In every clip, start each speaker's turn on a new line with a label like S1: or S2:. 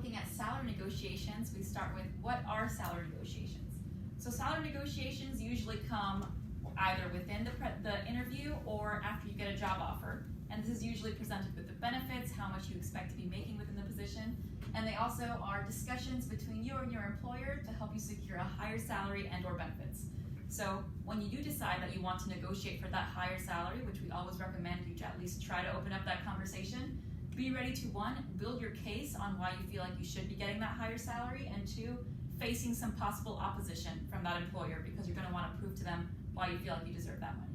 S1: looking at salary negotiations, we start with what are salary negotiations? So salary negotiations usually come either within the interview or after you get a job offer. And this is usually presented with the benefits, how much you expect to be making within the position. And they also are discussions between you and your employer to help you secure a higher salary and or benefits. So when you do decide that you want to negotiate for that higher salary, which we always recommend you to at least try to open up that conversation, be ready to, one, build your case on why you feel like you should be getting that higher salary, and two, facing some possible opposition from that employer because you're going to want to prove to them why you feel like you deserve that money.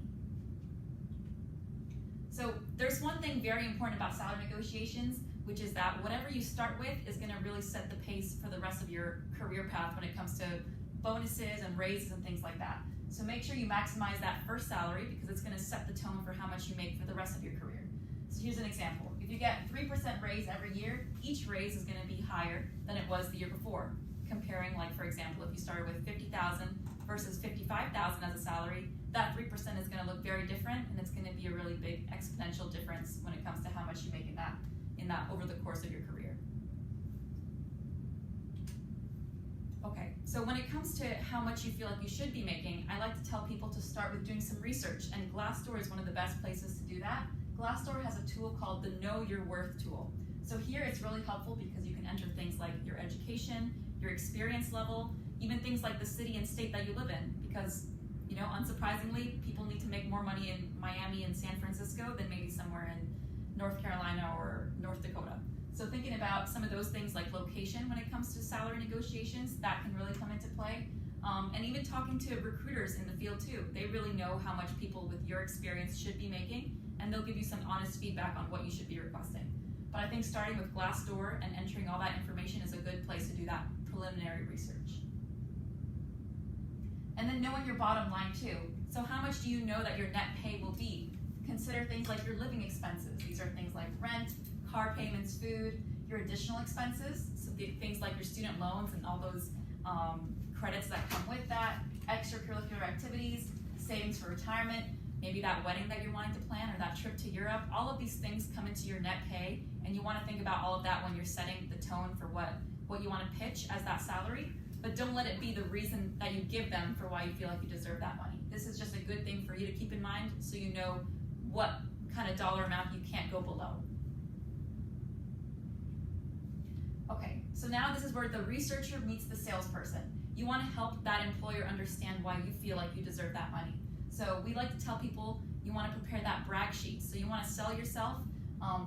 S1: So there's one thing very important about salary negotiations, which is that whatever you start with is going to really set the pace for the rest of your career path when it comes to bonuses and raises and things like that. So make sure you maximize that first salary because it's going to set the tone for how much you make for the rest of your career. So here's an example. If you get 3% raise every year, each raise is going to be higher than it was the year before. Comparing, like for example, if you started with $50,000 versus $55,000 as a salary, that 3% is going to look very different, and it's going to be a really big exponential difference when it comes to how much you make in that over the course of your career. Okay, so when it comes to how much you feel like you should be making, I like to tell people to start with doing some research, and Glassdoor is one of the best places to do that. Glassdoor has a tool called the Know Your Worth tool. So here it's really helpful because you can enter things like your education, your experience level, even things like the city and state that you live in, because, you know, unsurprisingly, people need to make more money in Miami and San Francisco than maybe somewhere in North Carolina or North Dakota. So thinking about some of those things like location when it comes to salary negotiations, that can really come into play. And even talking to recruiters in the field too. They really know how much people with your experience should be making, and they'll give you some honest feedback on what you should be requesting. But I think starting with Glassdoor and entering all that information is a good place to do that preliminary research. And then knowing your bottom line too. So how much do you know that your net pay will be? Consider things like your living expenses. These are things like rent, car payments, food, your additional expenses, so things like your student loans and all those credits that come with that, extracurricular activities, savings for retirement, maybe that wedding that you're wanting to plan or that trip to Europe. All of these things come into your net pay, and you want to think about all of that when you're setting the tone for what you want to pitch as that salary. But don't let it be the reason that you give them for why you feel like you deserve that money. This is just a good thing for you to keep in mind so you know what kind of dollar amount you can't go below. Okay, so now this is where the researcher meets the salesperson. You want to help that employer understand why you feel like you deserve that money. So we like to tell people you want to prepare that brag sheet. So you want to sell yourself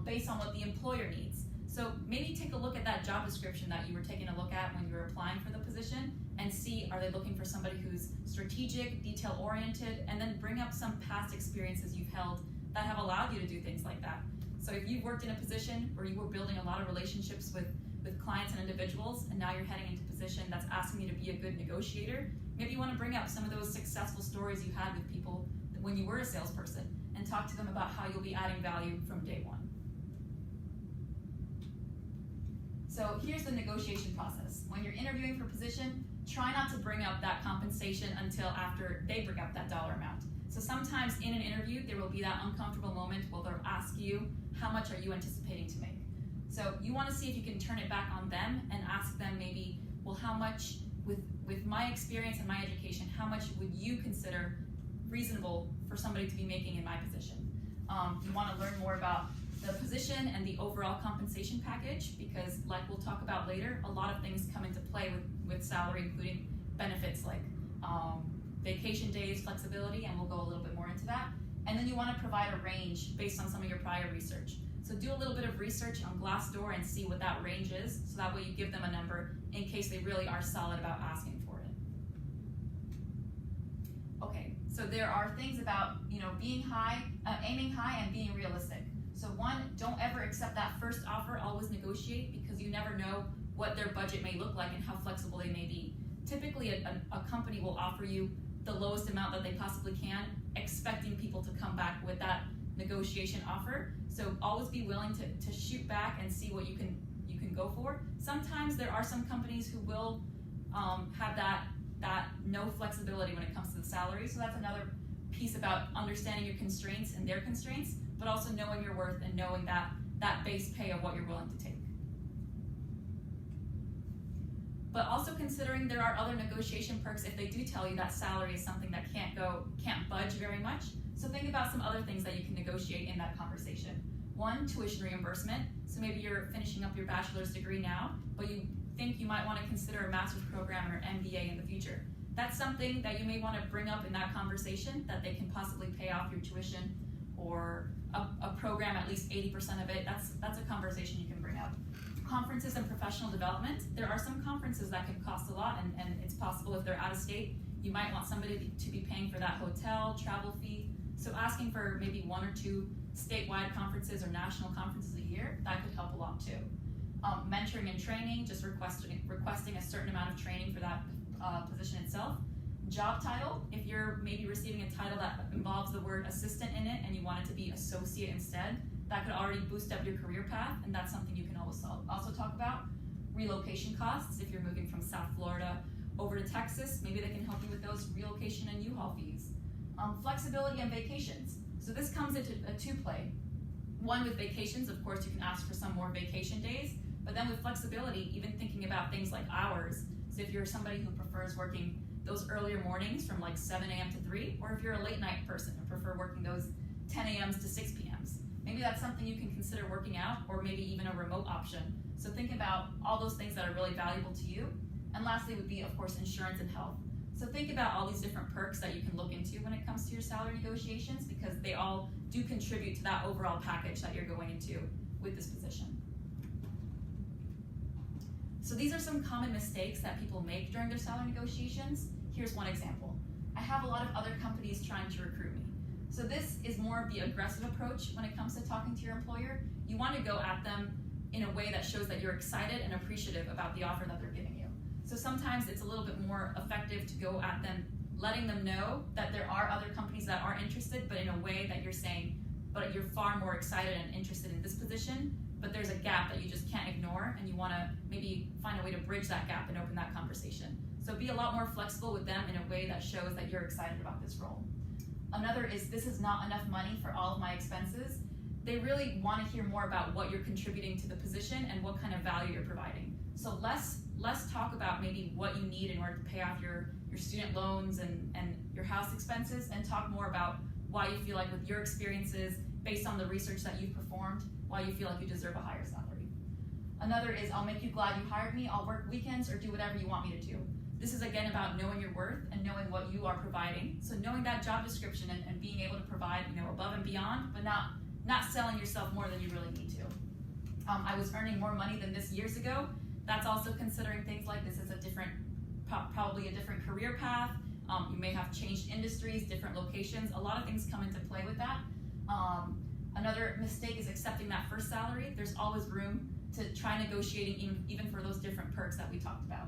S1: based on what the employer needs. So maybe take a look at that job description that you were taking a look at when you were applying for the position and see, are they looking for somebody who's strategic, detail-oriented, and then bring up some past experiences you've held that have allowed you to do things like that. So if you've worked in a position where you were building a lot of relationships with clients and individuals, and now you're heading into a position that's asking you to be a good negotiator, maybe you want to bring up some of those successful stories you had with people when you were a salesperson and talk to them about how you'll be adding value from day one. So here's the negotiation process. When you're interviewing for a position, try not to bring up that compensation until after they bring up that dollar amount. So sometimes in an interview, there will be that uncomfortable moment where they'll ask you, how much are you anticipating to make? So you want to see if you can turn it back on them and ask them maybe, well, how much, with my experience and my education, how much would you consider reasonable for somebody to be making in my position? You want to learn more about the position and the overall compensation package because, like we'll talk about later, a lot of things come into play with salary, including benefits like vacation days, flexibility, and we'll go a little bit more into that. And then you want to provide a range based on some of your prior research. So do a little bit of research on Glassdoor and see what that range is, so that way you give them a number in case they really are solid about asking for it. Okay, so there are things about being high, aiming high, and being realistic. So one, don't ever accept that first offer. Always negotiate because you never know what their budget may look like and how flexible they may be. Typically, a company will offer you the lowest amount that they possibly can, expecting people to come back with that negotiation offer. So always be willing to shoot back and see what you can go for. Sometimes there are some companies who will have that no flexibility when it comes to the salary. So that's another piece about understanding your constraints and their constraints, but also knowing your worth and knowing that base pay of what you're willing to take. but also considering there are other negotiation perks if they do tell you that salary is something that can't budge very much. So think about some other things that you can negotiate in that conversation. One, tuition reimbursement. So maybe you're finishing up your bachelor's degree now, but you think you might want to consider a master's program or MBA in the future. That's something that you may want to bring up in that conversation, that they can possibly pay off your tuition or a program, at least 80% of it. That's a conversation you can bring up. Conferences and professional development. There are some conferences that can cost a lot, and it's possible if they're out of state, you might want somebody to be paying for that hotel, travel fee. So asking for maybe 1 or 2 statewide conferences or national conferences a year, that could help a lot too. Mentoring and training, just requesting a certain amount of training for that position itself. Job title, if you're maybe receiving a title that involves the word assistant in it and you want it to be associate instead, that could already boost up your career path, and that's something you can also talk about. Relocation costs, if you're moving from South Florida over to Texas, maybe they can help you with those relocation and U-Haul fees. Flexibility and vacations. So this comes into a two-play. One, with vacations, of course, you can ask for some more vacation days, but then with flexibility, even thinking about things like hours. So if you're somebody who prefers working those earlier mornings from like 7 a.m. to 3, or if you're a late night person and prefer working those 10 a.m.s to 6 p.m.s, maybe that's something you can consider working out, or maybe even a remote option. So think about all those things that are really valuable to you. And lastly would be, of course, insurance and health. So think about all these different perks that you can look into when it comes to your salary negotiations, because they all do contribute to that overall package that you're going into with this position. So these are some common mistakes that people make during their salary negotiations. Here's one example. I have a lot of other companies trying to recruit me. So this is more of the aggressive approach when it comes to talking to your employer. You want to go at them in a way that shows that you're excited and appreciative about the offer that they're giving you. So sometimes it's a little bit more effective to go at them, letting them know that there are other companies that are interested, but in a way that you're saying, but you're far more excited and interested in this position, but there's a gap that you just can't ignore, and you want to maybe find a way to bridge that gap and open that conversation. So be a lot more flexible with them in a way that shows that you're excited about this role. Another is, this is not enough money for all of my expenses. They really want to hear more about what you're contributing to the position and what kind of value you're providing. So less talk about maybe what you need in order to pay off your student loans and your house expenses, and talk more about why you feel like with your experiences, based on the research that you've performed, why you feel like you deserve a higher salary. Another is, I'll make you glad you hired me, I'll work weekends or do whatever you want me to do. This is again about knowing your worth and knowing what you are providing. So knowing that job description and being able to provide, above and beyond, but not selling yourself more than you really need to. I was earning more money than this years ago. That's also considering things like this is probably a different career path. You may have changed industries, different locations. A lot of things come into play with that. Another mistake is accepting that first salary. There's always room to try negotiating even for those different perks that we talked about.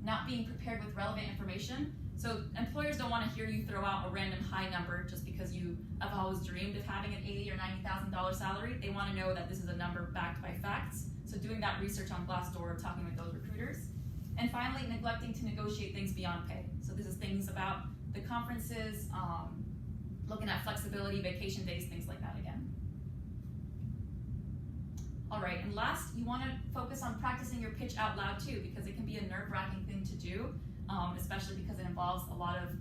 S1: Not being prepared with relevant information. So employers don't want to hear you throw out a random high number just because you have always dreamed of having an $80,000 or $90,000 salary. They want to know that this is a number backed by facts. So doing that research on Glassdoor, talking with those recruiters. And finally, neglecting to negotiate things beyond pay. So this is things about the conferences, looking at flexibility, vacation days, things like that again. All right, and last, you want to focus on practicing your pitch out loud too, because it can be a nerve-wracking thing to do, especially because it involves a lot of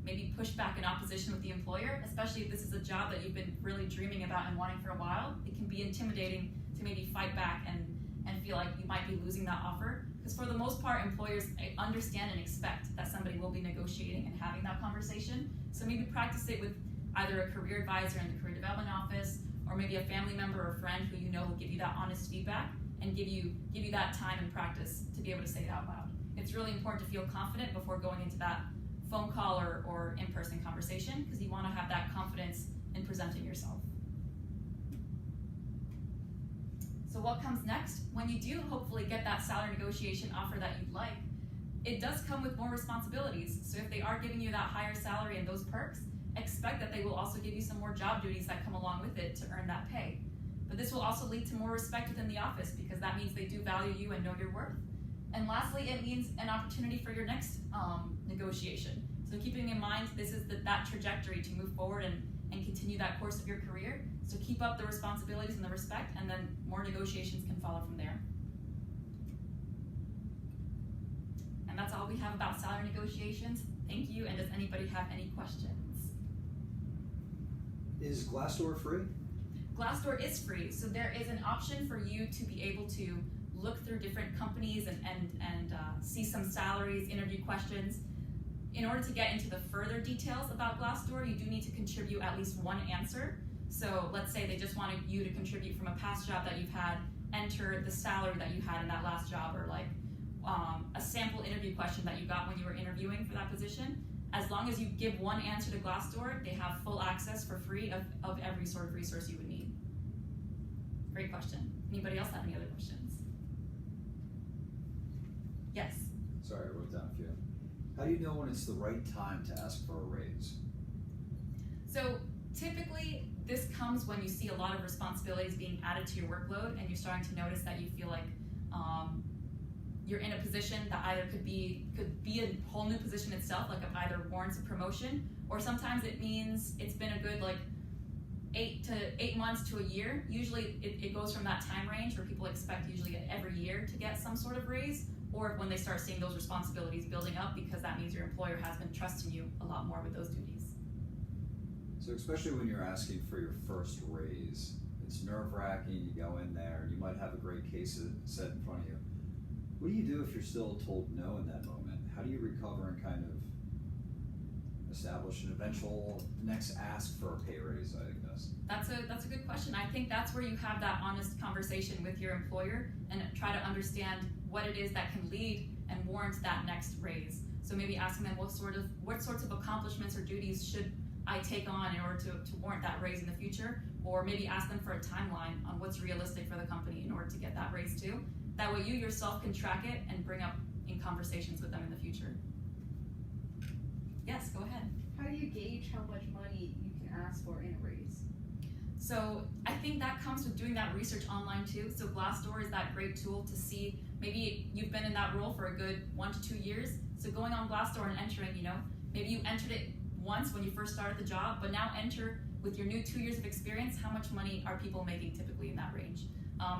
S1: maybe pushback and opposition with the employer, especially if this is a job that you've been really dreaming about and wanting for a while. It can be intimidating to maybe fight back and feel like you might be losing that offer. Because for the most part, employers understand and expect that somebody will be negotiating and having that conversation. So maybe practice it with either a career advisor in the career development office, or maybe a family member or friend who will give you that honest feedback and give you that time and practice to be able to say it out loud. It's really important to feel confident before going into that phone call or in-person conversation, because you want to have that confidence in presenting yourself. So what comes next? When you do hopefully get that salary negotiation offer that you'd like, it does come with more responsibilities. So if they are giving you that higher salary and those perks, expect that they will also give you some more job duties that come along with it to earn that pay. But this will also lead to more respect within the office, because that means they do value you and know your worth. And lastly, it means an opportunity for your next negotiation. So keeping in mind, this is that trajectory to move forward and continue that course of your career. So keep up the responsibilities and the respect, and then more negotiations can follow from there. all we have about salary negotiations. Thank you, and does anybody have any questions?
S2: Is Glassdoor free?
S1: Glassdoor is free, so there is an option for you to be able to look through different companies and see some salaries, interview questions. In order to get into the further details about Glassdoor, you do need to contribute at least one answer. So let's say they just wanted you to contribute from a past job that you've had, enter the salary that you had in that last job, or like a sample interview question that you got when you were interviewing for that position. As long as you give one answer to Glassdoor, they have full access for free of every sort of resource you would need. Great question. Anybody else have any other questions? Yes?
S2: Sorry, I wrote down a few. How do you know when it's the right time to ask for a raise?
S1: So typically, this comes when you see a lot of responsibilities being added to your workload and you're starting to notice that you feel like you're in a position that either could be a whole new position itself, like it either warrants a promotion, or sometimes it means it's been a good like 8 months to a year. Usually it goes from that time range where people expect usually every year to get some sort of raise, or when they start seeing those responsibilities building up, because that means your employer has been trusting you a lot more with those duties.
S2: So especially when you're asking for your first raise, it's nerve-wracking. You go in there and you might have a great case set in front of you. What do you do if you're still told no in that moment? How do you recover and kind of establish an eventual next ask for a pay raise, I guess?
S1: That's a good question. I think that's where you have that honest conversation with your employer and try to understand what it is that can lead and warrant that next raise. So maybe asking them what sorts of accomplishments or duties should I take on in order to warrant that raise in the future, or maybe ask them for a timeline on what's realistic for the company in order to get that raise too. That way you yourself can track it and bring up in conversations with them in the future. Yes, go ahead.
S3: How do you gauge how much money you can ask for in a raise?
S1: So I think that comes with doing that research online too. So Glassdoor is that great tool to see, maybe you've been in that role for a good 1 to 2 years. So going on Glassdoor and entering, maybe you entered it once when you first started the job, but now enter with your new 2 years of experience, how much money are people making typically in that range?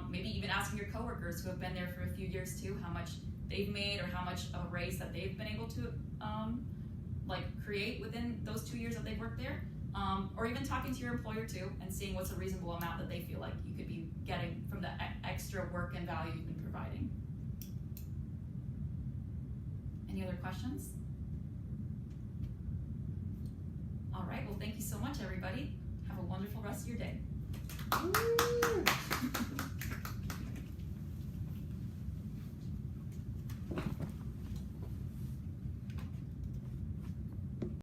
S1: Maybe even asking your coworkers who have been there for a few years too, how much they've made or how much of a raise that they've been able to create within those 2 years that they've worked there. Or even talking to your employer too and seeing what's a reasonable amount that they feel like you could be getting from the extra work and value you've been providing. Any other questions? All right, well, thank you so much, everybody. Have a wonderful rest of your day.
S2: Woo!